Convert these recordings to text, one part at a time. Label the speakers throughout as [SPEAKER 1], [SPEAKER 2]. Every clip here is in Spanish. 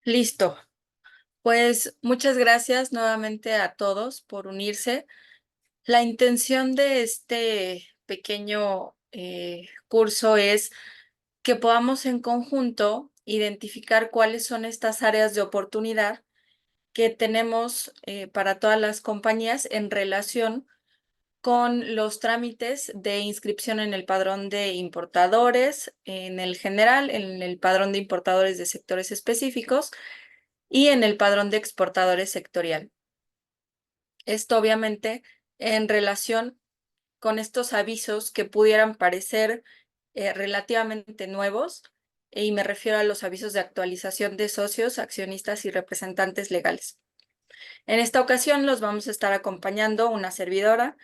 [SPEAKER 1] Listo. Pues muchas gracias nuevamente a todos por unirse. La intención de este pequeño curso es que podamos en conjunto identificar cuáles son estas áreas de oportunidad que tenemos para todas las compañías en relación con los trámites de inscripción en el padrón de importadores, en el general, en el padrón de importadores de sectores específicos y en el padrón de exportadores sectorial. Esto obviamente en relación con estos avisos que pudieran parecer relativamente nuevos, y me refiero a los avisos de actualización de socios, accionistas y representantes legales. En esta ocasión los vamos a estar acompañando una servidora,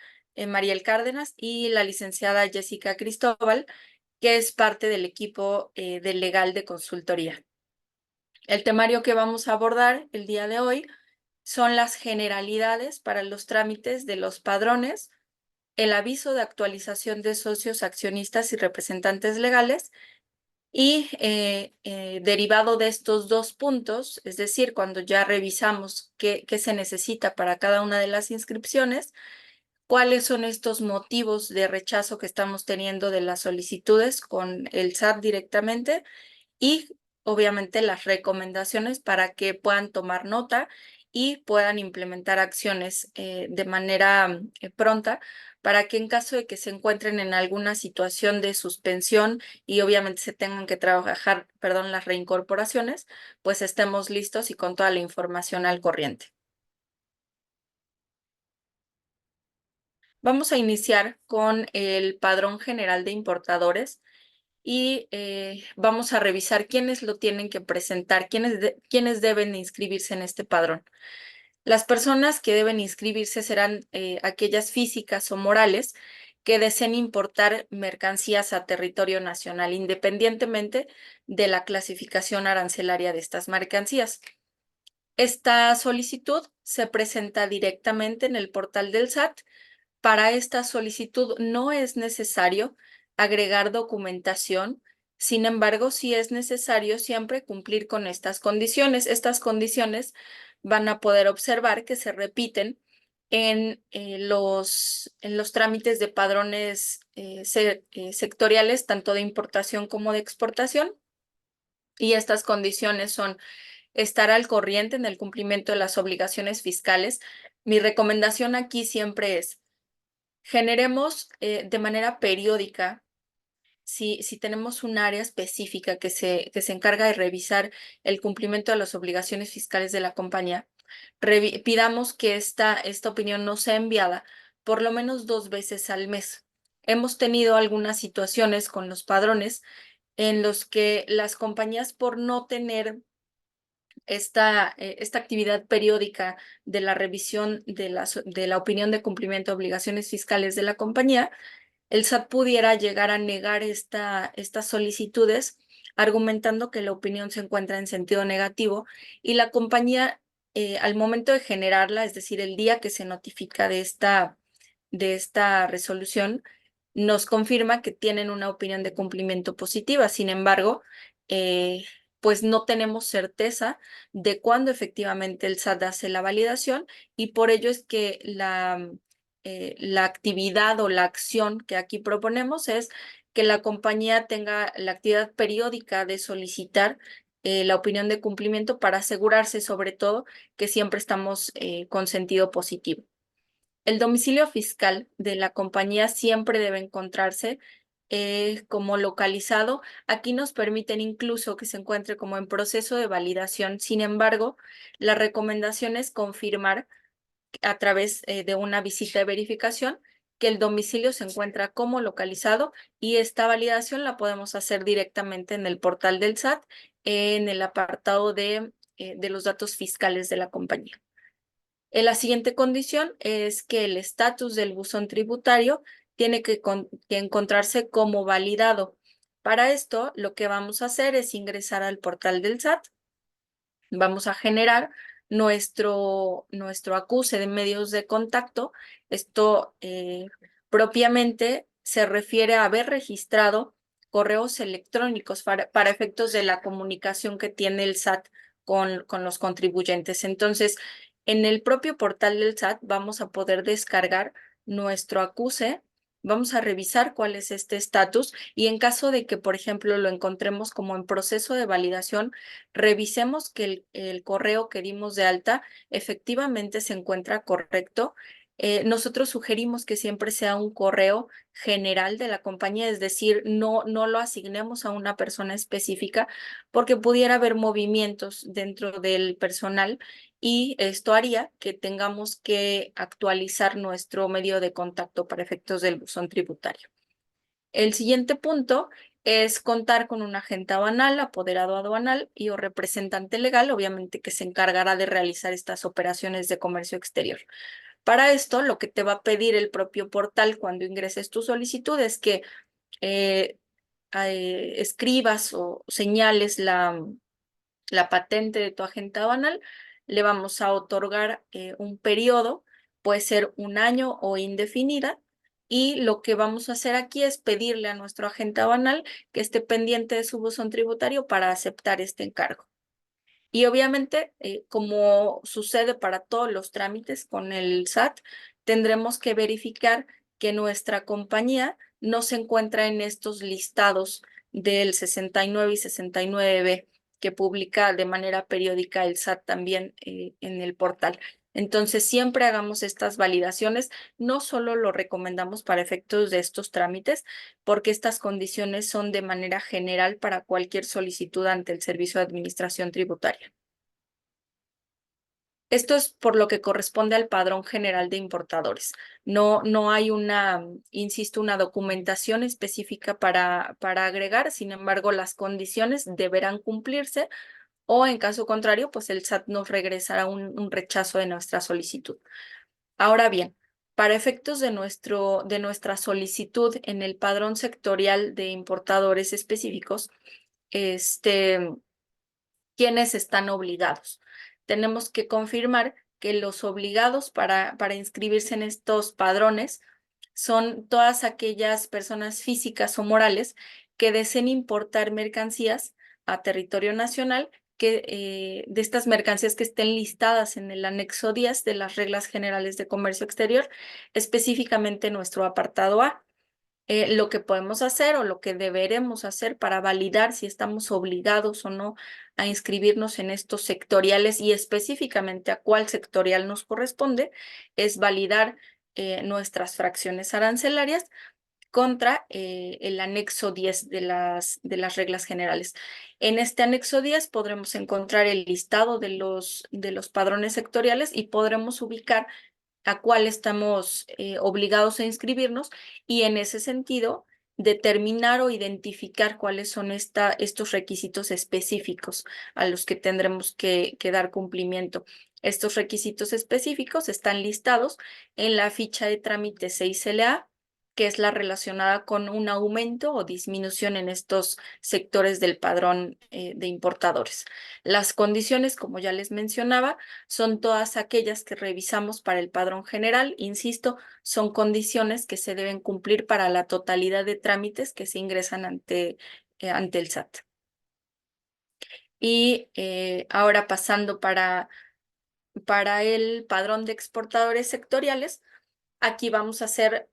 [SPEAKER 1] Mariel Cárdenas, y la licenciada Jessica Cristóbal, que es parte del equipo de legal de consultoría. El temario que vamos a abordar el día de hoy son las generalidades para los trámites de los padrones, el aviso de actualización de socios, accionistas y representantes legales y derivado de estos dos puntos, es decir, cuando ya revisamos qué se necesita para cada una de las inscripciones, cuáles son estos motivos de rechazo que estamos teniendo de las solicitudes con el SAT directamente y obviamente las recomendaciones para que puedan tomar nota y puedan implementar acciones de manera pronta para que en caso de que se encuentren en alguna situación de suspensión y obviamente se tengan que trabajar, las reincorporaciones, pues estemos listos y con toda la información al corriente. Vamos a iniciar con el Padrón General de Importadores y vamos a revisar quiénes lo tienen que presentar, quiénes deben inscribirse en este padrón. Las personas que deben inscribirse serán aquellas físicas o morales que deseen importar mercancías a territorio nacional, independientemente de la clasificación arancelaria de estas mercancías. Esta solicitud se presenta directamente en el portal del SAT. Para esta solicitud no es necesario agregar documentación, sin embargo, sí es necesario siempre cumplir con estas condiciones. Estas condiciones van a poder observar que se repiten en los trámites de padrones sectoriales, tanto de importación como de exportación. Y estas condiciones son estar al corriente en el cumplimiento de las obligaciones fiscales. Mi recomendación aquí siempre es generemos de manera periódica, si tenemos un área específica que se encarga de revisar el cumplimiento de las obligaciones fiscales de la compañía, pidamos que esta opinión nos sea enviada por lo menos 2 veces al mes. Hemos tenido algunas situaciones con los padrones en los que las compañías, por no tener esta actividad periódica de la revisión de la opinión de cumplimiento de obligaciones fiscales de la compañía, el SAT pudiera llegar a negar estas solicitudes, argumentando que la opinión se encuentra en sentido negativo y la compañía, al momento de generarla, es decir, el día que se notifica de esta resolución, nos confirma que tienen una opinión de cumplimiento positiva. Sin embargo, eh, pues no tenemos certeza de cuándo efectivamente el SAT hace la validación y por ello es que la actividad o la acción que aquí proponemos es que la compañía tenga la actividad periódica de solicitar la opinión de cumplimiento para asegurarse sobre todo que siempre estamos con sentido positivo. El domicilio fiscal de la compañía siempre debe encontrarse como localizado. Aquí nos permiten incluso que se encuentre como en proceso de validación. Sin embargo, la recomendación es confirmar a través de una visita de verificación que el domicilio se encuentra como localizado y esta validación la podemos hacer directamente en el portal del SAT en el apartado de los datos fiscales de la compañía. La siguiente condición es que el estatus del buzón tributario tiene que encontrarse como validado. Para esto, lo que vamos a hacer es ingresar al portal del SAT. Vamos a generar nuestro acuse de medios de contacto. Esto propiamente se refiere a haber registrado correos electrónicos para efectos de la comunicación que tiene el SAT con los contribuyentes. Entonces, en el propio portal del SAT vamos a poder descargar nuestro acuse, vamos a revisar cuál es este estatus y en caso de que, por ejemplo, lo encontremos como en proceso de validación, revisemos que el correo que dimos de alta efectivamente se encuentra correcto. Nosotros sugerimos que siempre sea un correo general de la compañía, es decir, no lo asignemos a una persona específica porque pudiera haber movimientos dentro del personal y esto haría que tengamos que actualizar nuestro medio de contacto para efectos del buzón tributario. El siguiente punto es contar con un agente aduanal, apoderado aduanal y o representante legal, obviamente que se encargará de realizar estas operaciones de comercio exterior. Para esto, lo que te va a pedir el propio portal cuando ingreses tu solicitud es que eh, escribas o señales la patente de tu agente aduanal, le vamos a otorgar un periodo, puede ser un año o indefinida, y lo que vamos a hacer aquí es pedirle a nuestro agente aduanal que esté pendiente de su buzón tributario para aceptar este encargo. Y obviamente, como sucede para todos los trámites con el SAT, tendremos que verificar que nuestra compañía no se encuentra en estos listados del 69 y 69B que publica de manera periódica el SAT también en el portal. Entonces, siempre hagamos estas validaciones. No solo lo recomendamos para efectos de estos trámites, porque estas condiciones son de manera general para cualquier solicitud ante el Servicio de Administración Tributaria. Esto es por lo que corresponde al Padrón General de Importadores. No hay insisto, una documentación específica para agregar, sin embargo, las condiciones deberán cumplirse o en caso contrario, pues el SAT nos regresará un rechazo de nuestra solicitud. Ahora bien, para efectos de nuestra solicitud en el padrón sectorial de importadores específicos, ¿quiénes están obligados? Tenemos que confirmar que los obligados para inscribirse en estos padrones son todas aquellas personas físicas o morales que deseen importar mercancías a territorio nacional, de estas mercancías que estén listadas en el anexo 10 de las Reglas Generales de Comercio Exterior, específicamente nuestro apartado A. Lo que podemos hacer o lo que deberemos hacer para validar si estamos obligados o no a inscribirnos en estos sectoriales y específicamente a cuál sectorial nos corresponde, es validar nuestras fracciones arancelarias contra el anexo 10 de las reglas generales. En este anexo 10 podremos encontrar el listado de los padrones sectoriales y podremos ubicar a cuál estamos obligados a inscribirnos y en ese sentido determinar o identificar cuáles son estos requisitos específicos a los que tendremos que dar cumplimiento. Estos requisitos específicos están listados en la ficha de trámite 6LA, que es la relacionada con un aumento o disminución en estos sectores del padrón de importadores. Las condiciones, como ya les mencionaba, son todas aquellas que revisamos para el padrón general. Insisto, son condiciones que se deben cumplir para la totalidad de trámites que se ingresan ante el SAT. Y ahora pasando para el padrón de exportadores sectoriales, aquí vamos a hacer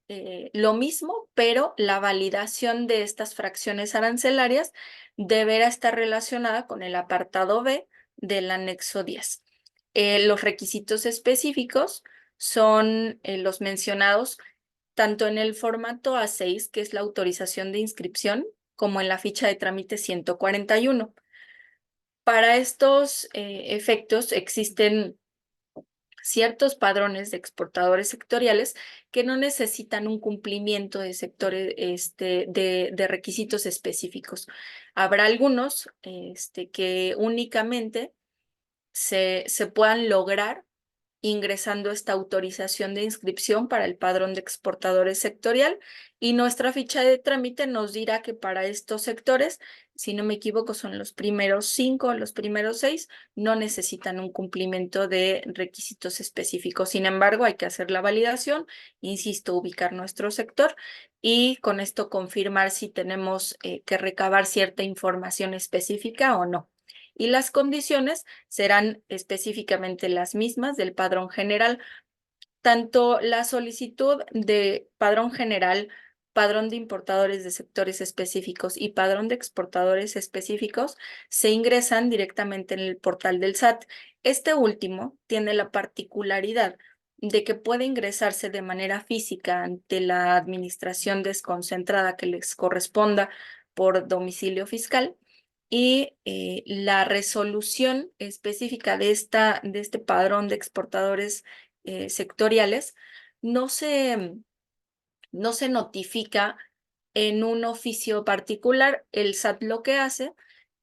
[SPEAKER 1] lo mismo, pero la validación de estas fracciones arancelarias deberá estar relacionada con el apartado B del anexo 10. Los requisitos específicos son los mencionados tanto en el formato A6, que es la autorización de inscripción, como en la ficha de trámite 141. Para estos efectos existen ciertos padrones de exportadores sectoriales que no necesitan un cumplimiento de sectores de requisitos específicos. Habrá algunos que únicamente se puedan lograr ingresando esta autorización de inscripción para el padrón de exportadores sectorial y nuestra ficha de trámite nos dirá que para estos sectores, si no me equivoco, son los primeros 5 o los primeros 6, no necesitan un cumplimiento de requisitos específicos. Sin embargo, hay que hacer la validación, insisto, ubicar nuestro sector y con esto confirmar si tenemos que recabar cierta información específica o no. y las condiciones serán específicamente las mismas del padrón general. Tanto la solicitud de padrón general, padrón de importadores de sectores específicos y padrón de exportadores específicos se ingresan directamente en el portal del SAT. Este último tiene la particularidad de que puede ingresarse de manera física ante la administración desconcentrada que les corresponda por domicilio fiscal y la resolución específica de este padrón de exportadores sectoriales no se, no se notifica en un oficio particular. El SAT lo que hace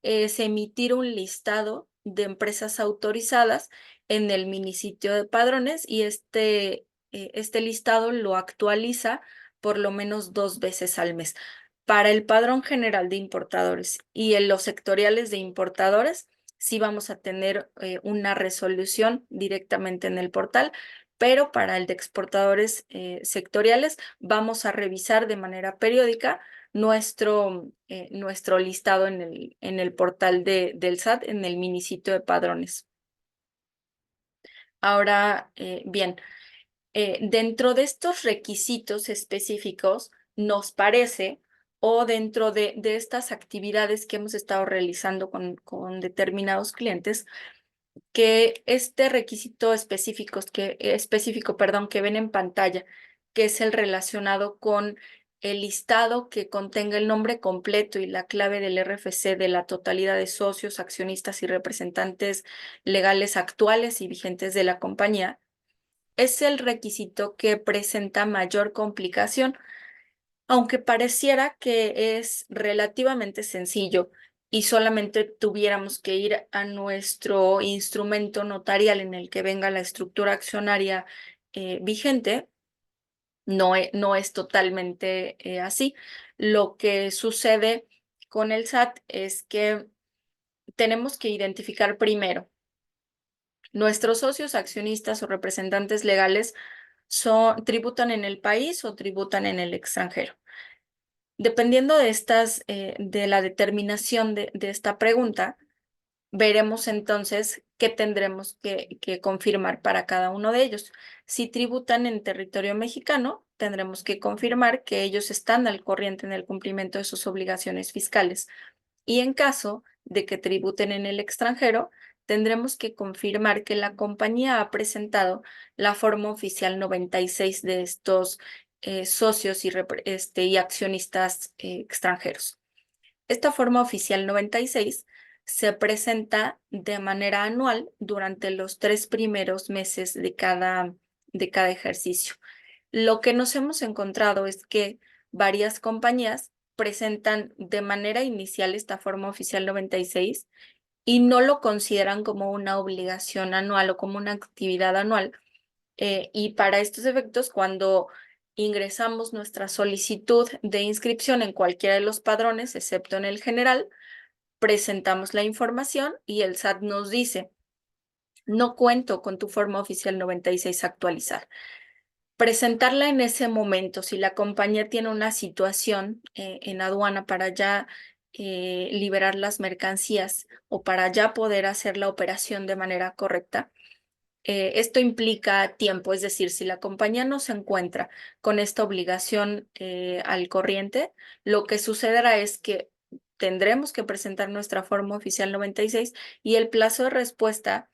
[SPEAKER 1] es emitir un listado de empresas autorizadas en el minisitio de padrones y este listado lo actualiza por lo menos 2 veces al mes. Para el padrón general de importadores y en los sectoriales de importadores, sí vamos a tener una resolución directamente en el portal, pero para el de exportadores sectoriales vamos a revisar de manera periódica nuestro listado en el portal del SAT, en el minisitio de padrones. Ahora, bien, dentro de estos requisitos específicos, nos parece, o dentro de estas actividades que hemos estado realizando con determinados clientes, que este requisito específico, perdón, que ven en pantalla, que es el relacionado con el listado que contenga el nombre completo y la clave del RFC de la totalidad de socios, accionistas y representantes legales actuales y vigentes de la compañía, es el requisito que presenta mayor complicación, aunque pareciera que es relativamente sencillo y solamente tuviéramos que ir a nuestro instrumento notarial en el que venga la estructura accionaria vigente. No es totalmente así. Lo que sucede con el SAT es que tenemos que identificar primero nuestros socios, accionistas o representantes legales tributan en el país o tributan en el extranjero. Dependiendo de la determinación de esta pregunta, veremos entonces qué tendremos que confirmar para cada uno de ellos. Si tributan en territorio mexicano, tendremos que confirmar que ellos están al corriente en el cumplimiento de sus obligaciones fiscales. Y en caso de que tributen en el extranjero, tendremos que confirmar que la compañía ha presentado la forma oficial 96 de estos socios y accionistas extranjeros. Esta forma oficial 96 se presenta de manera anual durante los 3 primeros meses de cada ejercicio. Lo que nos hemos encontrado es que varias compañías presentan de manera inicial esta forma oficial 96 y no lo consideran como una obligación anual o como una actividad anual. Y para estos efectos, cuando ingresamos nuestra solicitud de inscripción en cualquiera de los padrones, excepto en el general, presentamos la información y el SAT nos dice, no cuento con tu forma oficial 96 actualizada. Presentarla en ese momento, si la compañía tiene una situación en aduana para ya liberar las mercancías o para ya poder hacer la operación de manera correcta, esto implica tiempo, es decir, si la compañía no se encuentra con esta obligación al corriente, lo que sucederá es que tendremos que presentar nuestra forma oficial 96 y el plazo de respuesta,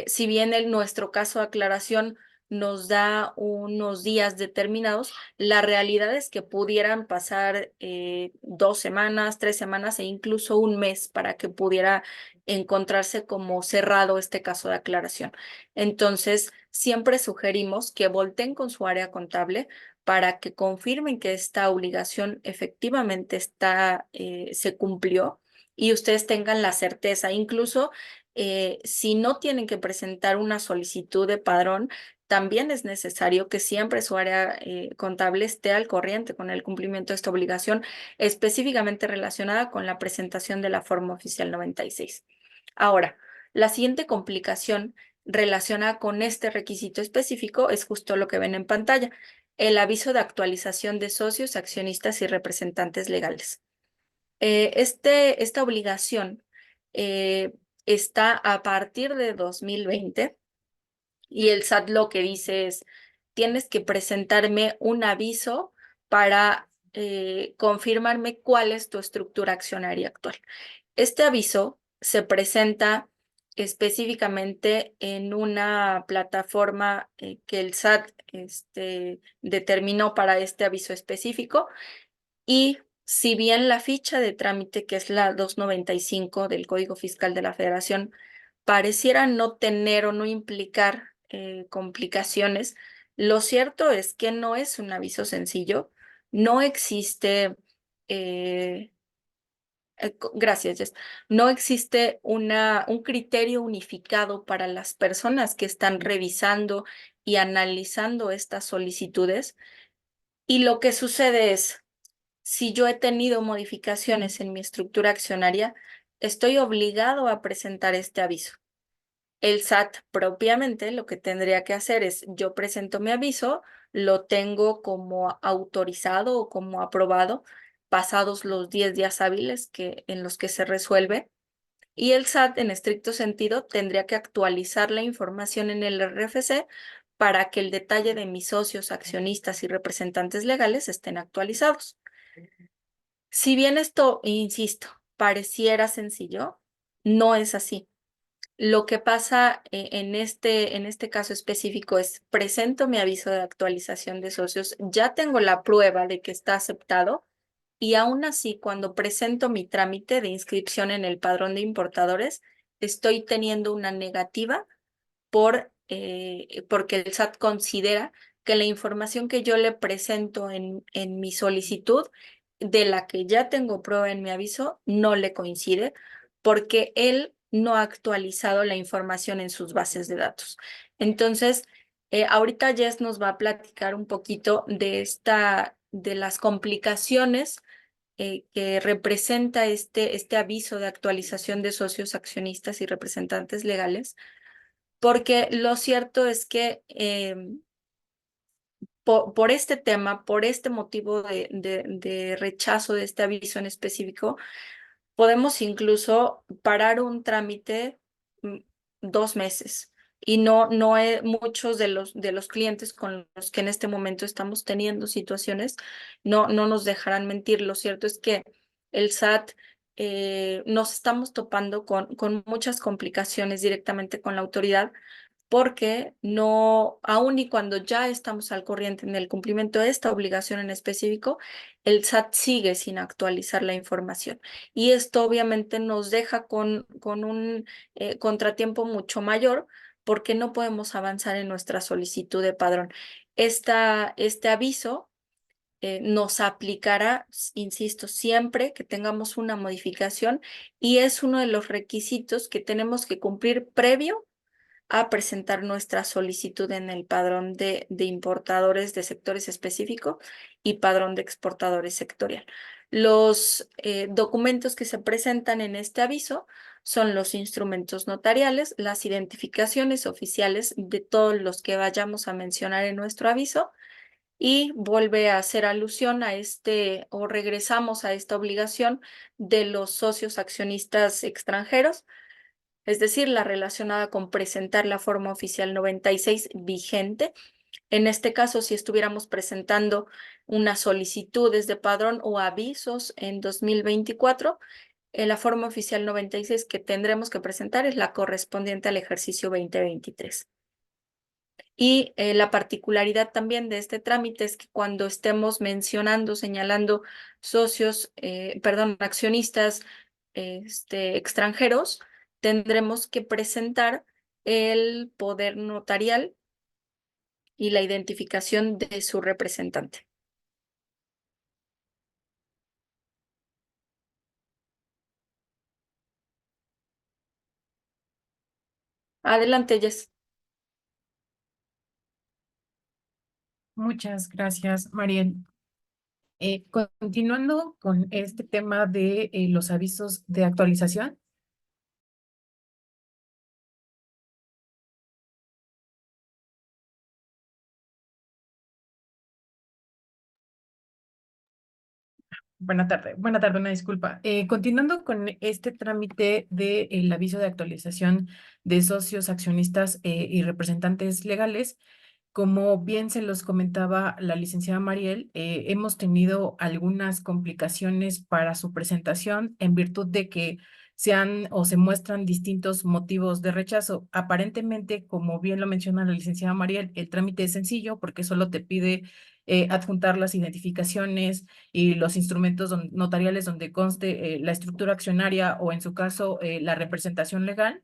[SPEAKER 1] si bien nuestro caso de aclaración nos da unos días determinados, la realidad es que pudieran pasar 2 semanas, 3 semanas e incluso un mes para que pudiera encontrarse como cerrado este caso de aclaración. Entonces, siempre sugerimos que volteen con su área contable para que confirmen que esta obligación efectivamente se cumplió y ustedes tengan la certeza. Incluso si no tienen que presentar una solicitud de padrón, también es necesario que siempre su área contable esté al corriente con el cumplimiento de esta obligación específicamente relacionada con la presentación de la forma oficial 96. Ahora, la siguiente complicación relacionada con este requisito específico es justo lo que ven en pantalla, el aviso de actualización de socios, accionistas y representantes legales. Esta obligación eh, está a partir de 2020 y el SAT lo que dice es, tienes que presentarme un aviso para confirmarme cuál es tu estructura accionaria actual. Este aviso se presenta específicamente en una plataforma que el SAT determinó para este aviso específico y si bien la ficha de trámite, que es la 295 del Código Fiscal de la Federación, pareciera no tener o no implicar complicaciones, lo cierto es que no es un aviso sencillo, no existe eh, gracias, Jess. No existe un criterio unificado para las personas que están revisando y analizando estas solicitudes. Y lo que sucede es, si yo he tenido modificaciones en mi estructura accionaria, estoy obligado a presentar este aviso. El SAT propiamente lo que tendría que hacer es, yo presento mi aviso, lo tengo como autorizado o como aprobado, pasados los 10 días hábiles en los que se resuelve, y el SAT en estricto sentido tendría que actualizar la información en el RFC para que el detalle de mis socios, accionistas y representantes legales estén actualizados. Si bien esto, insisto, pareciera sencillo, no es así. Lo que pasa en este caso específico es, presento mi aviso de actualización de socios, ya tengo la prueba de que está aceptado y aún así cuando presento mi trámite de inscripción en el padrón de importadores, estoy teniendo una negativa porque el SAT considera que la información que yo le presento en mi solicitud, de la que ya tengo prueba en mi aviso, no le coincide porque él no ha actualizado la información en sus bases de datos. Entonces, ahorita Jess nos va a platicar un poquito de las complicaciones que representa este aviso de actualización de socios, accionistas y representantes legales, porque lo cierto es que por este tema, por este motivo de rechazo de este aviso en específico, podemos incluso parar un trámite 2 meses. Y muchos de los clientes con los que en este momento estamos teniendo situaciones no nos dejarán mentir. Lo cierto es que el SAT nos estamos topando con muchas complicaciones directamente con la autoridad porque no, aun y cuando ya estamos al corriente en el cumplimiento de esta obligación en específico, el SAT sigue sin actualizar la información. Y esto obviamente nos deja con un contratiempo mucho mayor porque no podemos avanzar en nuestra solicitud de padrón. Este aviso nos aplicará, insisto, siempre que tengamos una modificación y es uno de los requisitos que tenemos que cumplir previo a presentar nuestra solicitud en el padrón de importadores de sectores específicos y padrón de exportadores sectorial. Los documentos que se presentan en este aviso son los instrumentos notariales, las identificaciones oficiales de todos los que vayamos a mencionar en nuestro aviso y vuelve a hacer alusión a o regresamos a esta obligación de los socios accionistas extranjeros, es decir, la relacionada con presentar la forma oficial 96 vigente. En este caso, si estuviéramos presentando unas solicitudes de padrón o avisos en 2024, la forma oficial 96 que tendremos que presentar es la correspondiente al ejercicio 2023. Y la particularidad también de este trámite es que cuando estemos mencionando, señalando socios, perdón, accionistas extranjeros, tendremos que presentar el poder notarial y la identificación de su representante. Adelante, Jess.
[SPEAKER 2] Muchas gracias, Mariel. Continuando con este tema de los avisos de actualización, Buena tarde, una disculpa. Continuando con este trámite del aviso de actualización de socios, accionistas y representantes legales, como bien se los comentaba la licenciada Mariel, hemos tenido algunas complicaciones para su presentación en virtud de que se han o se muestran distintos motivos de rechazo. Aparentemente, como bien lo menciona la licenciada Mariel, el trámite es sencillo porque solo te pide adjuntar las identificaciones y los instrumentos notariales donde conste la estructura accionaria o en su caso la representación legal.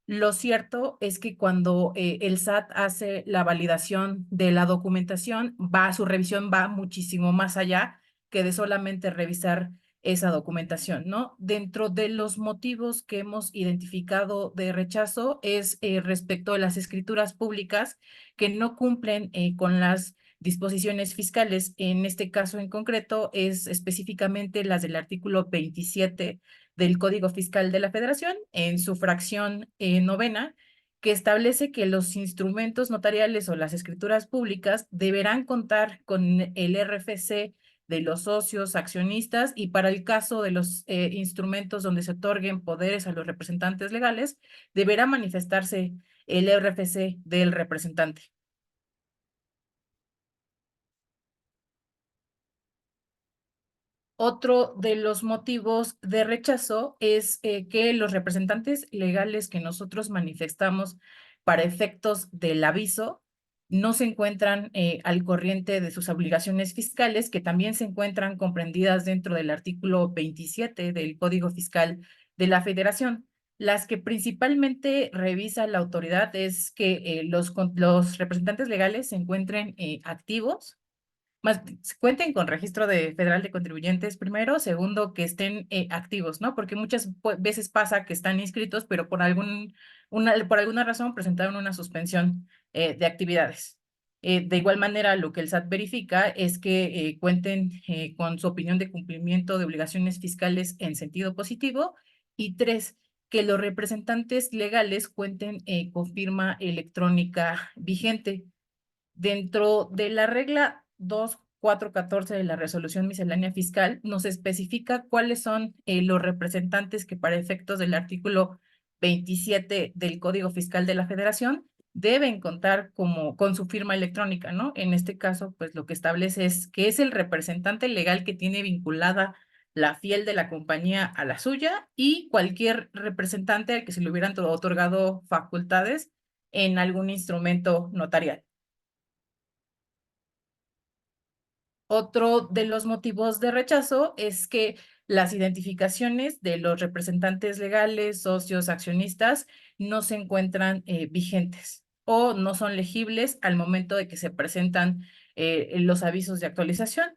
[SPEAKER 2] Lo cierto es que cuando el SAT hace la validación de la documentación, su revisión va muchísimo más allá que de solamente revisar esa documentación, ¿no? Dentro de los motivos que hemos identificado de rechazo es respecto a las escrituras públicas que no cumplen con las disposiciones fiscales. En este caso en concreto es específicamente las del artículo 27 del Código Fiscal de la Federación en su fracción novena, que establece que los instrumentos notariales o las escrituras públicas deberán contar con el RFC de los socios, accionistas y para el caso de los instrumentos donde se otorguen poderes a los representantes legales, deberá manifestarse el RFC del representante. Otro de los motivos de rechazo es que los representantes legales que nosotros manifestamos para efectos del aviso no se encuentran al corriente de sus obligaciones fiscales, que también se encuentran comprendidas dentro del artículo 27 del Código Fiscal de la Federación. Las que principalmente revisa la autoridad es que los representantes legales se encuentren activos, más cuenten con registro de federal de contribuyentes primero, segundo, que estén activos, ¿no? Porque muchas veces pasa que están inscritos, pero por alguna razón presentaron una suspensión de actividades. De igual manera, lo que el SAT verifica es que cuenten con su opinión de cumplimiento de obligaciones fiscales en sentido positivo. Y tres, que los representantes legales cuenten con firma electrónica vigente. Dentro de la regla 2414 de la resolución miscelánea fiscal, nos especifica cuáles son los representantes que para efectos del artículo 27 del Código Fiscal de la Federación deben contar con su firma electrónica, ¿no? En este caso, pues lo que establece es que es el representante legal que tiene vinculada la fiel de la compañía a la suya y cualquier representante al que se le hubieran otorgado facultades en algún instrumento notarial. Otro de los motivos de rechazo es que las identificaciones de los representantes legales, socios, accionistas, no se encuentran vigentes o no son legibles al momento de que se presentan los avisos de actualización.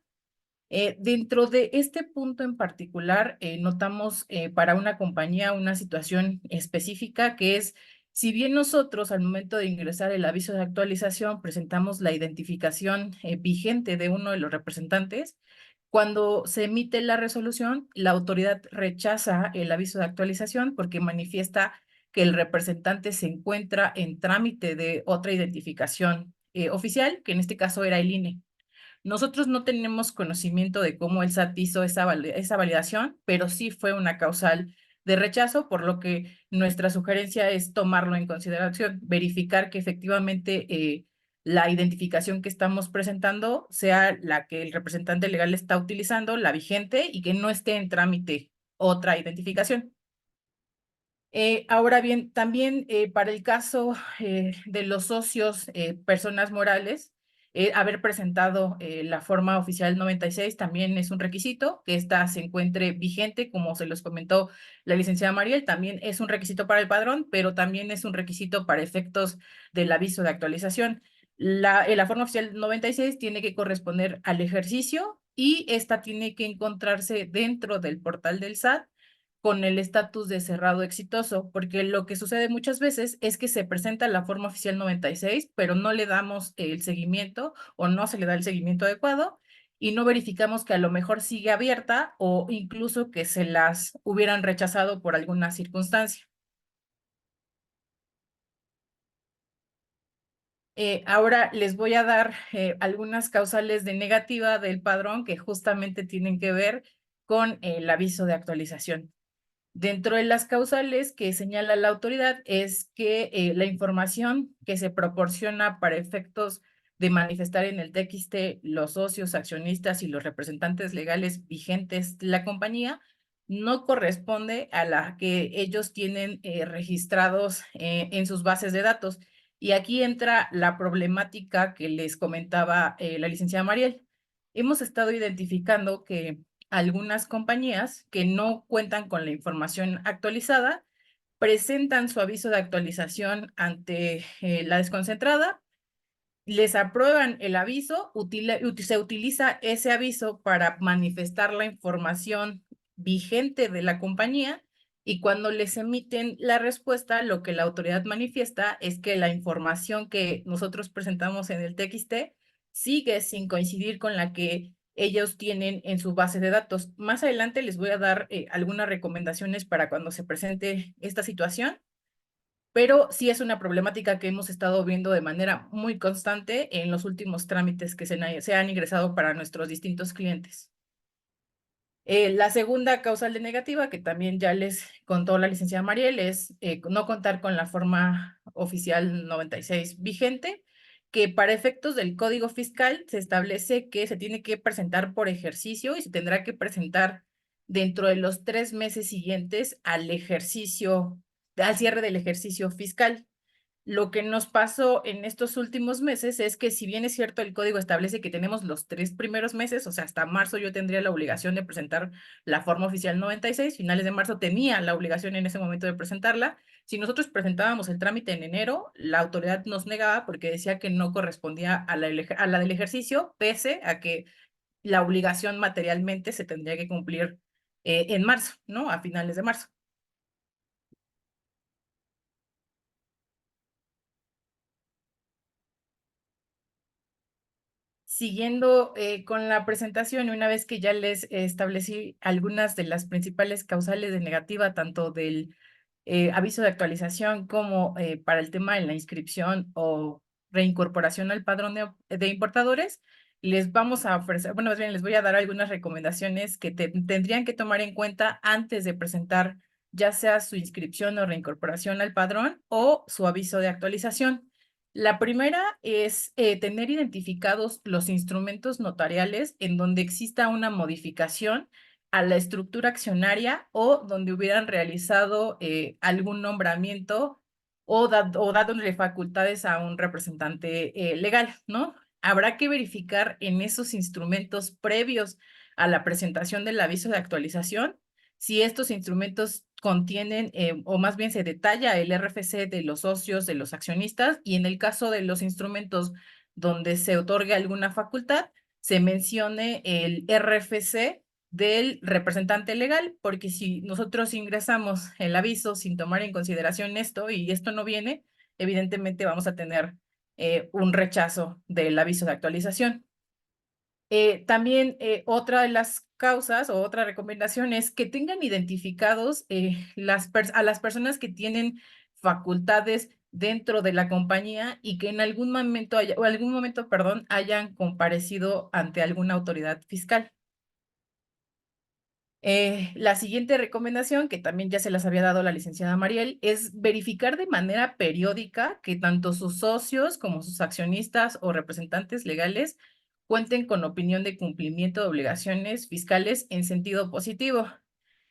[SPEAKER 2] Dentro de este punto en particular, notamos para una compañía una situación específica que es, si bien nosotros al momento de ingresar el aviso de actualización presentamos la identificación vigente de uno de los representantes, cuando se emite la resolución, la autoridad rechaza el aviso de actualización porque manifiesta que el representante se encuentra en trámite de otra identificación oficial, que en este caso era el INE. Nosotros no tenemos conocimiento de cómo el SAT hizo esa validación, pero sí fue una causal de rechazo, por lo que nuestra sugerencia es tomarlo en consideración, verificar que efectivamente la identificación que estamos presentando sea la que el representante legal está utilizando, la vigente, y que no esté en trámite otra identificación. Ahora bien, también para el caso de los socios, personas morales, haber presentado la forma oficial 96 también es un requisito, que ésta se encuentre vigente, como se los comentó la licenciada Mariel, también es un requisito para el padrón, pero también es un requisito para efectos del aviso de actualización. La forma oficial 96 tiene que corresponder al ejercicio y esta tiene que encontrarse dentro del portal del SAT con el estatus de cerrado exitoso, porque lo que sucede muchas veces es que se presenta la forma oficial 96, pero no le damos el seguimiento o no se le da el seguimiento adecuado y no verificamos que a lo mejor sigue abierta o incluso que se las hubieran rechazado por alguna circunstancia. Ahora les voy a dar algunas causales de negativa del padrón que justamente tienen que ver con el aviso de actualización. Dentro de las causales que señala la autoridad es que la información que se proporciona para efectos de manifestar en el TXT los socios, accionistas y los representantes legales vigentes de la compañía no corresponde a la que ellos tienen registrados en sus bases de datos. Y aquí entra la problemática que les comentaba la licenciada Mariel. Hemos estado identificando que algunas compañías que no cuentan con la información actualizada presentan su aviso de actualización ante la desconcentrada, les aprueban el aviso, se utiliza ese aviso para manifestar la información vigente de la compañía y cuando les emiten la respuesta, lo que la autoridad manifiesta es que la información que nosotros presentamos en el TXT sigue sin coincidir con la que ellos tienen en su base de datos. Más adelante les voy a dar algunas recomendaciones para cuando se presente esta situación, pero sí es una problemática que hemos estado viendo de manera muy constante en los últimos trámites que se han ingresado para nuestros distintos clientes. La segunda causal de negativa, que también ya les contó la licenciada Mariel, es no contar con la forma oficial 96 vigente, que para efectos del Código Fiscal se establece que se tiene que presentar por ejercicio y se tendrá que presentar dentro de los 3 meses siguientes al ejercicio, al cierre del ejercicio fiscal. Lo que nos pasó en estos últimos meses es que si bien es cierto el código establece que tenemos los 3 primeros meses, o sea, hasta marzo yo tendría la obligación de presentar la forma oficial 96, finales de marzo tenía la obligación en ese momento de presentarla. Si nosotros presentábamos el trámite en enero, la autoridad nos negaba porque decía que no correspondía a la del ejercicio, pese a que la obligación materialmente se tendría que cumplir en marzo, ¿no? A finales de marzo. Siguiendo con la presentación, y una vez que ya les establecí algunas de las principales causales de negativa, tanto del aviso de actualización como para el tema de la inscripción o reincorporación al padrón de importadores, les vamos a ofrecer, bueno, más bien les voy a dar algunas recomendaciones que tendrían que tomar en cuenta antes de presentar ya sea su inscripción o reincorporación al padrón o su aviso de actualización. La primera es tener identificados los instrumentos notariales en donde exista una modificación a la estructura accionaria o donde hubieran realizado algún nombramiento o dándole facultades a un representante legal, ¿no? Habrá que verificar en esos instrumentos previos a la presentación del aviso de actualización si estos instrumentos contienen o más bien se detalla el RFC de los socios, de los accionistas y en el caso de los instrumentos donde se otorgue alguna facultad, se mencione el RFC del representante legal, porque si nosotros ingresamos el aviso sin tomar en consideración esto y esto no viene, evidentemente vamos a tener un rechazo del aviso de actualización. También otra de las causas o otra recomendación es que tengan identificados a las personas que tienen facultades dentro de la compañía y que en algún momento perdón, hayan comparecido ante alguna autoridad fiscal. La siguiente recomendación, que también ya se las había dado la licenciada Mariel, es verificar de manera periódica que tanto sus socios como sus accionistas o representantes legales cuenten con opinión de cumplimiento de obligaciones fiscales en sentido positivo.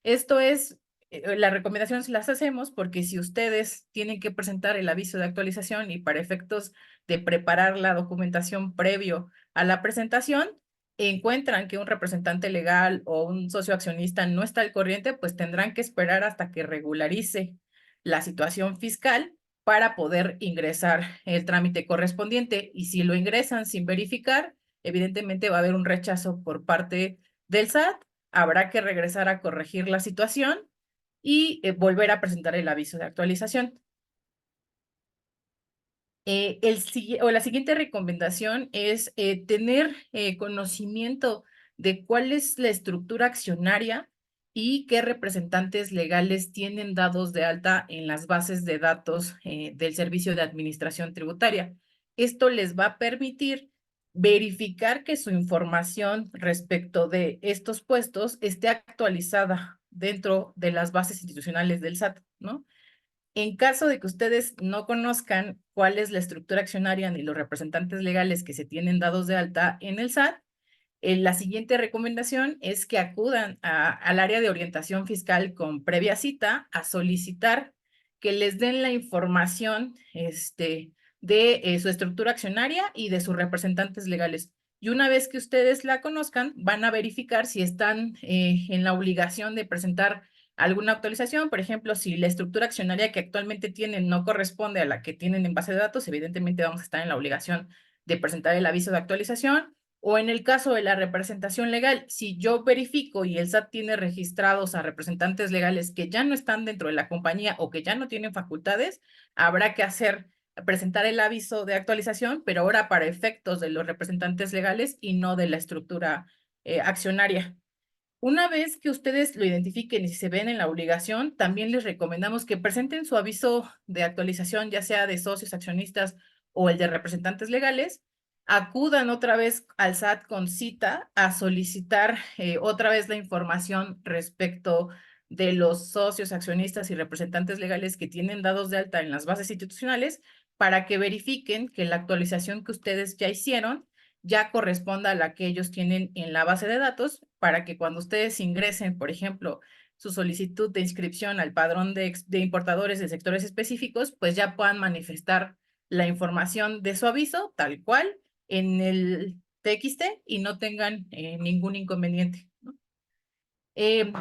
[SPEAKER 2] Esto es, las recomendaciones las hacemos porque si ustedes tienen que presentar el aviso de actualización y para efectos de preparar la documentación previo a la presentación, encuentran que un representante legal o un socio accionista no está al corriente, pues tendrán que esperar hasta que regularice la situación fiscal para poder ingresar el trámite correspondiente. Y si lo ingresan sin verificar, evidentemente va a haber un rechazo por parte del SAT, habrá que regresar a corregir la situación y volver a presentar el aviso de actualización. La siguiente recomendación es tener conocimiento de cuál es la estructura accionaria y qué representantes legales tienen dados de alta en las bases de datos del Servicio de Administración Tributaria. Esto les va a permitir verificar que su información respecto de estos puestos esté actualizada dentro de las bases institucionales del SAT, ¿no? En caso de que ustedes no conozcan cuál es la estructura accionaria ni los representantes legales que se tienen dados de alta en el SAT, la siguiente recomendación es que acudan al área de orientación fiscal con previa cita a solicitar que les den la información de su estructura accionaria y de sus representantes legales. Y una vez que ustedes la conozcan, van a verificar si están en la obligación de presentar alguna actualización. Por ejemplo, si la estructura accionaria que actualmente tienen no corresponde a la que tienen en base de datos, evidentemente vamos a estar en la obligación de presentar el aviso de actualización. O en el caso de la representación legal, si yo verifico y el SAT tiene registrados a representantes legales que ya no están dentro de la compañía o que ya no tienen facultades, habrá que presentar el aviso de actualización, pero ahora para efectos de los representantes legales y no de la estructura accionaria. Una vez que ustedes lo identifiquen y se ven en la obligación, también les recomendamos que presenten su aviso de actualización, ya sea de socios accionistas o el de representantes legales, acudan otra vez al SAT con cita a solicitar otra vez la información respecto de los socios accionistas y representantes legales que tienen dados de alta en las bases institucionales para que verifiquen que la actualización que ustedes ya hicieron ya corresponda a la que ellos tienen en la base de datos para que cuando ustedes ingresen, por ejemplo, su solicitud de inscripción al padrón de importadores de sectores específicos, pues ya puedan manifestar la información de su aviso tal cual en el TXT y no tengan ningún inconveniente, ¿no? Eh,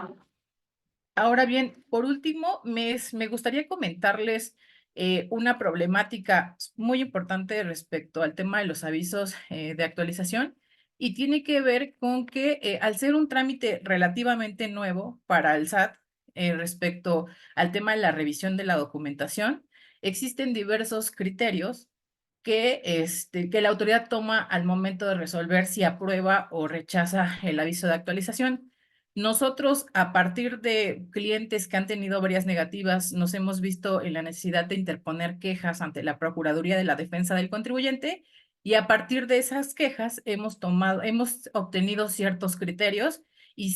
[SPEAKER 2] Ahora bien, por último, me gustaría comentarles una problemática muy importante respecto al tema de los avisos de actualización y tiene que ver con que al ser un trámite relativamente nuevo para el SAT respecto al tema de la revisión de la documentación, existen diversos criterios que la autoridad toma al momento de resolver si aprueba o rechaza el aviso de actualización. Nosotros, a partir de clientes que han tenido varias negativas, nos hemos visto en la necesidad de interponer quejas ante la Procuraduría de la Defensa del Contribuyente y a partir de esas quejas hemos obtenido ciertos criterios y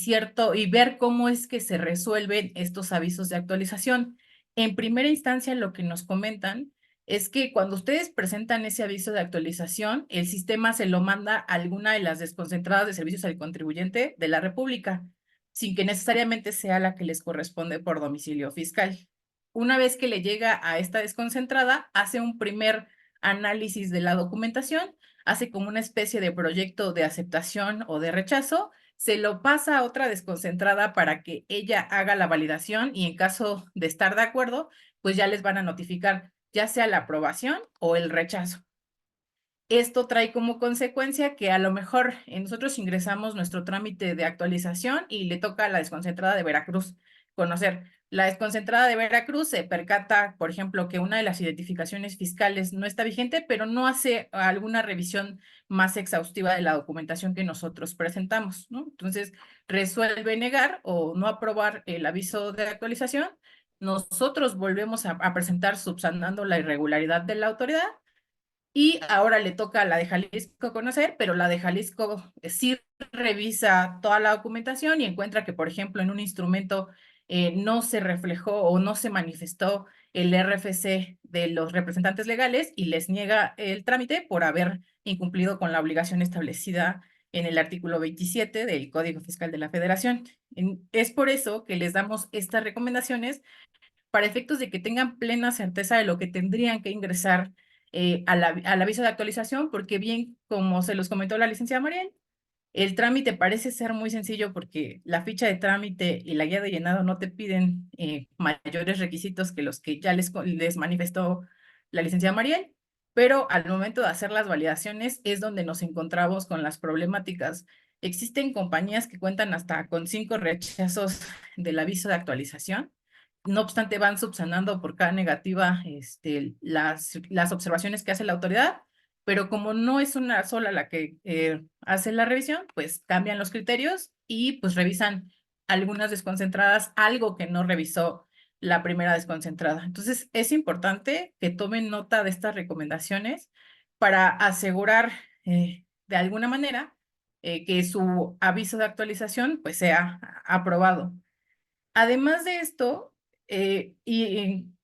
[SPEAKER 2] ver cómo es que se resuelven estos avisos de actualización. En primera instancia, lo que nos comentan es que cuando ustedes presentan ese aviso de actualización, el sistema se lo manda a alguna de las desconcentradas de servicios al contribuyente de la República sin que necesariamente sea la que les corresponde por domicilio fiscal. Una vez que le llega a esta desconcentrada, hace un primer análisis de la documentación, hace como una especie de proyecto de aceptación o de rechazo, se lo pasa a otra desconcentrada para que ella haga la validación y en caso de estar de acuerdo, pues ya les van a notificar ya sea la aprobación o el rechazo. Esto trae como consecuencia que a lo mejor nosotros ingresamos nuestro trámite de actualización y le toca a la desconcentrada de Veracruz conocer. La desconcentrada de Veracruz se percata, por ejemplo, que una de las identificaciones fiscales no está vigente, pero no hace alguna revisión más exhaustiva de la documentación que nosotros presentamos, ¿no? Entonces, resuelve negar o no aprobar el aviso de actualización. Nosotros volvemos a presentar subsanando la irregularidad de la autoridad y ahora le toca a la de Jalisco conocer, pero la de Jalisco sí revisa toda la documentación y encuentra que, por ejemplo, en un instrumento no se reflejó o no se manifestó el RFC de los representantes legales y les niega el trámite por haber incumplido con la obligación establecida en el artículo 27 del Código Fiscal de la Federación. Es por eso que les damos estas recomendaciones para efectos de que tengan plena certeza de lo que tendrían que ingresar al aviso de actualización, porque bien, como se los comentó la licenciada Mariel, el trámite parece ser muy sencillo porque la ficha de trámite y la guía de llenado no te piden mayores requisitos que los que ya les manifestó la licenciada Mariel, pero al momento de hacer las validaciones es donde nos encontramos con las problemáticas. Existen compañías que cuentan hasta con 5 rechazos del aviso de actualización. No obstante, van subsanando por cada negativa las observaciones que hace la autoridad, pero como no es una sola la que hace la revisión, pues cambian los criterios y pues revisan algunas desconcentradas, algo que no revisó la primera desconcentrada. Entonces, es importante que tomen nota de estas recomendaciones para asegurar de alguna manera que su aviso de actualización pues sea aprobado. Además de esto, y en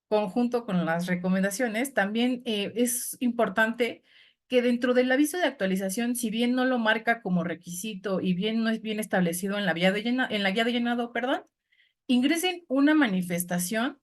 [SPEAKER 2] conjunto con las recomendaciones, también es importante que dentro del aviso de actualización, si bien no lo marca como requisito y bien no es bien establecido en la en la guía de llenado, perdón, ingresen una manifestación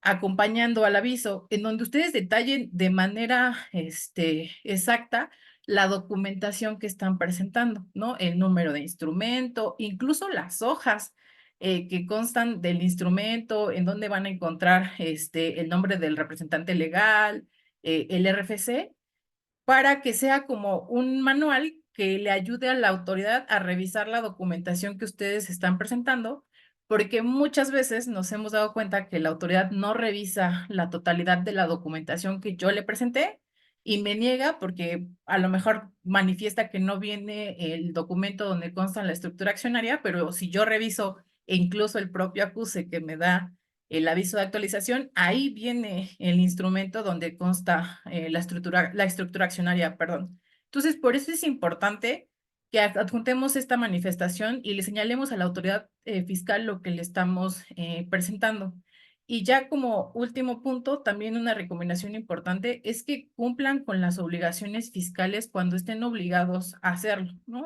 [SPEAKER 2] acompañando al aviso, en donde ustedes detallen de manera exacta la documentación que están presentando, ¿no? El número de instrumento, incluso las hojas que constan del instrumento, en donde van a encontrar el nombre del representante legal, el RFC, para que sea como un manual que le ayude a la autoridad a revisar la documentación que ustedes están presentando, porque muchas veces nos hemos dado cuenta que la autoridad no revisa la totalidad de la documentación que yo le presenté y me niega porque a lo mejor manifiesta que no viene el documento donde consta la estructura accionaria, pero si yo reviso e incluso el propio acuse que me da el aviso de actualización, ahí viene el instrumento donde consta la estructura accionaria, perdón. Entonces, por eso es importante que adjuntemos esta manifestación y le señalemos a la autoridad fiscal lo que le estamos presentando. Y ya como último punto, también una recomendación importante es que cumplan con las obligaciones fiscales cuando estén obligados a hacerlo, ¿no?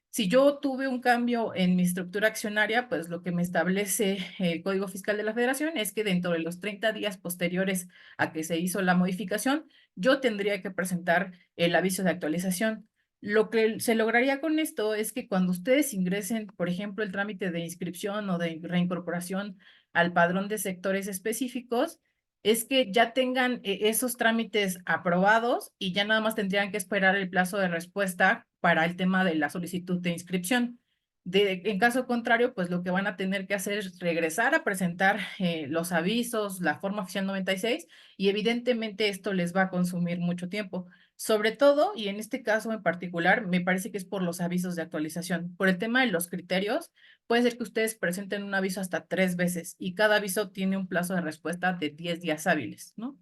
[SPEAKER 2] Si yo tuve un cambio en mi estructura accionaria, pues lo que me establece el Código Fiscal de la Federación es que dentro de los 30 días posteriores a que se hizo la modificación, yo tendría que presentar el aviso de actualización. Lo que se lograría con esto es que cuando ustedes ingresen, por ejemplo, el trámite de inscripción o de reincorporación al padrón de sectores específicos, es que ya tengan esos trámites aprobados y ya nada más tendrían que esperar el plazo de respuesta para el tema de la solicitud de inscripción. En caso contrario, pues lo que van a tener que hacer es regresar a presentar los avisos, la forma oficial 96, y evidentemente esto les va a consumir mucho tiempo. Sobre todo, y en este caso en particular, me parece que es por los avisos de actualización. Por el tema de los criterios, puede ser que ustedes presenten un aviso hasta 3 veces y cada aviso tiene un plazo de respuesta de 10 días hábiles, ¿no?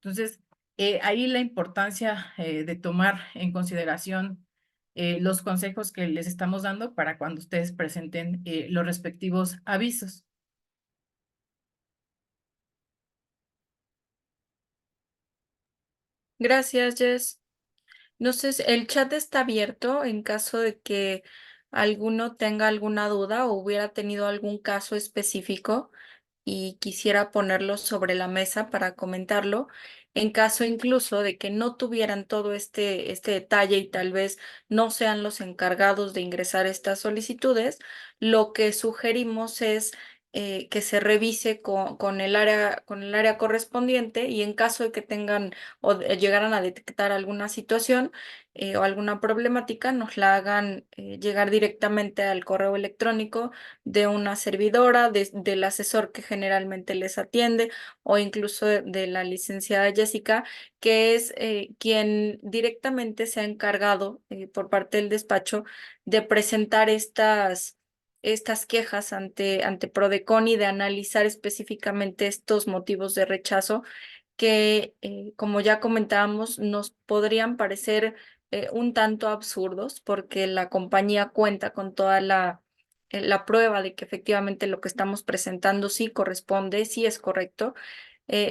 [SPEAKER 2] Entonces, ahí la importancia de tomar en consideración los consejos que les estamos dando para cuando ustedes presenten los respectivos avisos.
[SPEAKER 1] Gracias, Jess. No sé, el chat está abierto en caso de que alguno tenga alguna duda o hubiera tenido algún caso específico y quisiera ponerlo sobre la mesa para comentarlo. En caso incluso de que no tuvieran todo este detalle y tal vez no sean los encargados de ingresar estas solicitudes, lo que sugerimos es que se revise con el área correspondiente y en caso de que tengan llegaran a detectar alguna situación o alguna problemática, nos la hagan llegar directamente al correo electrónico de una servidora, del asesor que generalmente les atiende o incluso de la licenciada Jessica, que es quien directamente se ha encargado por parte del despacho de presentar estas quejas ante Prodecon y de analizar específicamente estos motivos de rechazo que, como ya comentábamos, nos podrían parecer un tanto absurdos porque la compañía cuenta con toda la prueba de que efectivamente lo que estamos presentando sí corresponde, sí es correcto.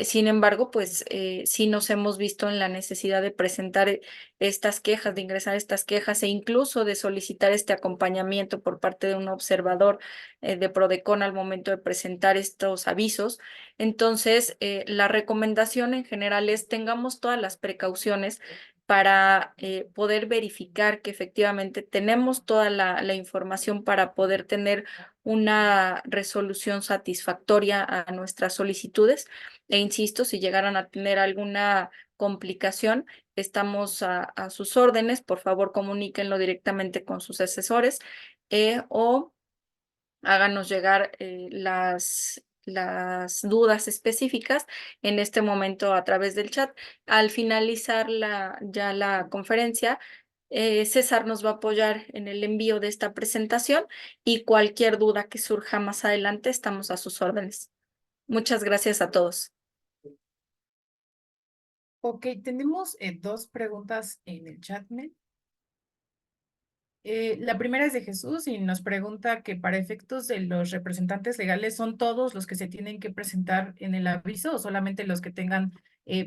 [SPEAKER 1] Sin embargo, pues sí nos hemos visto en la necesidad de presentar estas quejas, de ingresar estas quejas e incluso de solicitar este acompañamiento por parte de un observador de Prodecon al momento de presentar estos avisos. Entonces, la recomendación en general es tengamos todas las precauciones para poder verificar que efectivamente tenemos toda la información para poder tener una resolución satisfactoria a nuestras solicitudes. E insisto, si llegaran a tener alguna complicación, estamos a sus órdenes. Por favor, comuníquenlo directamente con sus asesores o háganos llegar las dudas específicas en este momento a través del chat. Al finalizar ya la conferencia, César nos va a apoyar en el envío de esta presentación y cualquier duda que surja más adelante, estamos a sus órdenes. Muchas gracias a todos.
[SPEAKER 2] Ok, tenemos dos preguntas en el chat, Mel. La primera es de Jesús y nos pregunta que para efectos de los representantes legales, ¿son todos los que se tienen que presentar en el aviso o solamente los que tengan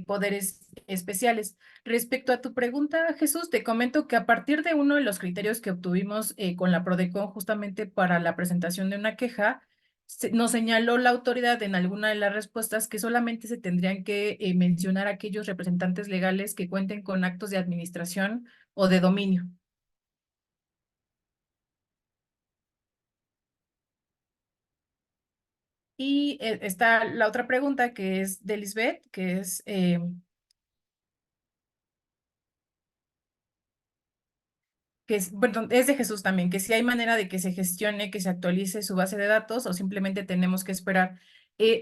[SPEAKER 2] poderes especiales? Respecto a tu pregunta, Jesús, te comento que a partir de uno de los criterios que obtuvimos con la PRODECON justamente para la presentación de una queja, nos señaló la autoridad en alguna de las respuestas que solamente se tendrían que mencionar aquellos representantes legales que cuenten con actos de administración o de dominio. Y está la otra pregunta que es de Lisbeth, bueno, es de Jesús también, que si hay manera de que se gestione, que se actualice su base de datos o simplemente tenemos que esperar.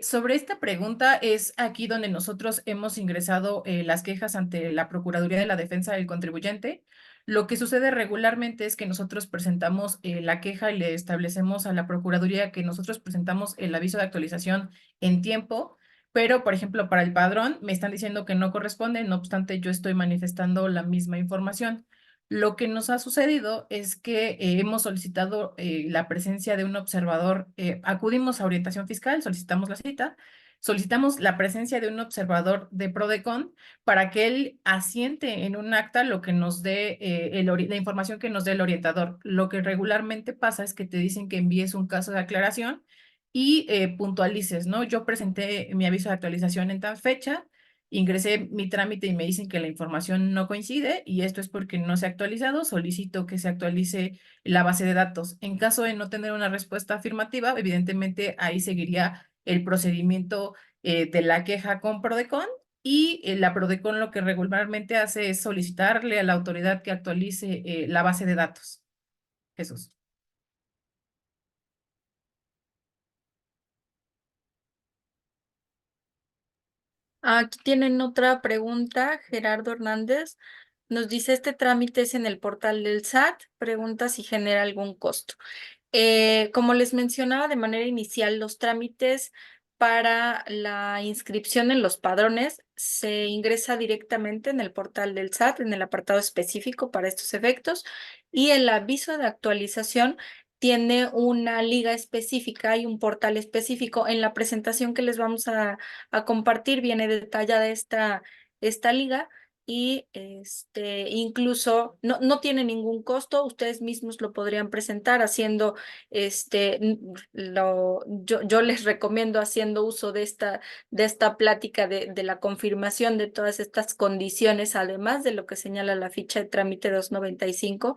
[SPEAKER 2] Sobre esta pregunta es aquí donde nosotros hemos ingresado las quejas ante la Procuraduría de la Defensa del Contribuyente. Lo que sucede regularmente es que nosotros presentamos la queja y le establecemos a la Procuraduría que nosotros presentamos el aviso de actualización en tiempo. Pero, por ejemplo, para el padrón me están diciendo que no corresponde, no obstante, yo estoy manifestando la misma información. Lo que nos ha sucedido es que hemos solicitado la presencia de un observador, acudimos a orientación fiscal, solicitamos la cita, solicitamos la presencia de un observador de PRODECON para que él asiente en un acta lo que nos dé la información que nos dé el orientador. Lo que regularmente pasa es que te dicen que envíes un caso de aclaración y puntualices, ¿no? Yo presenté mi aviso de actualización en tal fecha. Ingresé mi trámite y me dicen que la información no coincide y esto es porque no se ha actualizado. Solicito que se actualice la base de datos. En caso de no tener una respuesta afirmativa, evidentemente ahí seguiría el procedimiento de la queja con PRODECON y la PRODECON lo que regularmente hace es solicitarle a la autoridad que actualice la base de datos. Jesús.
[SPEAKER 1] Aquí tienen otra pregunta, Gerardo Hernández. Nos dice, ¿este trámite es en el portal del SAT? Pregunta si genera algún costo. Como les mencionaba de manera inicial, los trámites para la inscripción en los padrones se ingresa directamente en el portal del SAT, en el apartado específico para estos efectos, y el aviso de actualización tiene una liga específica y un portal específico. En la presentación que les vamos a compartir viene detallada esta liga y incluso no tiene ningún costo, ustedes mismos lo podrían presentar haciendo yo les recomiendo haciendo uso de esta plática de la confirmación de todas estas condiciones, además de lo que señala la ficha de trámite 295.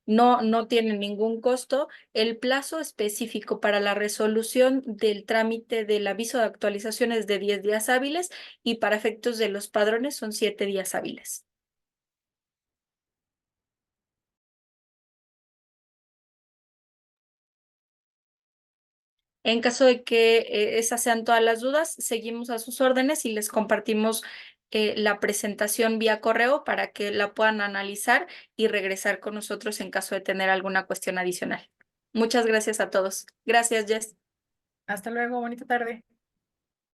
[SPEAKER 1] No tiene ningún costo. El plazo específico para la resolución del trámite del aviso de actualización es de 10 días hábiles y para efectos de los padrones son 7 días hábiles. En caso de que esas sean todas las dudas, seguimos a sus órdenes y les compartimos la presentación vía correo para que la puedan analizar y regresar con nosotros en caso de tener alguna cuestión adicional. Muchas gracias a todos. Gracias, Jess.
[SPEAKER 2] Hasta luego, bonita tarde.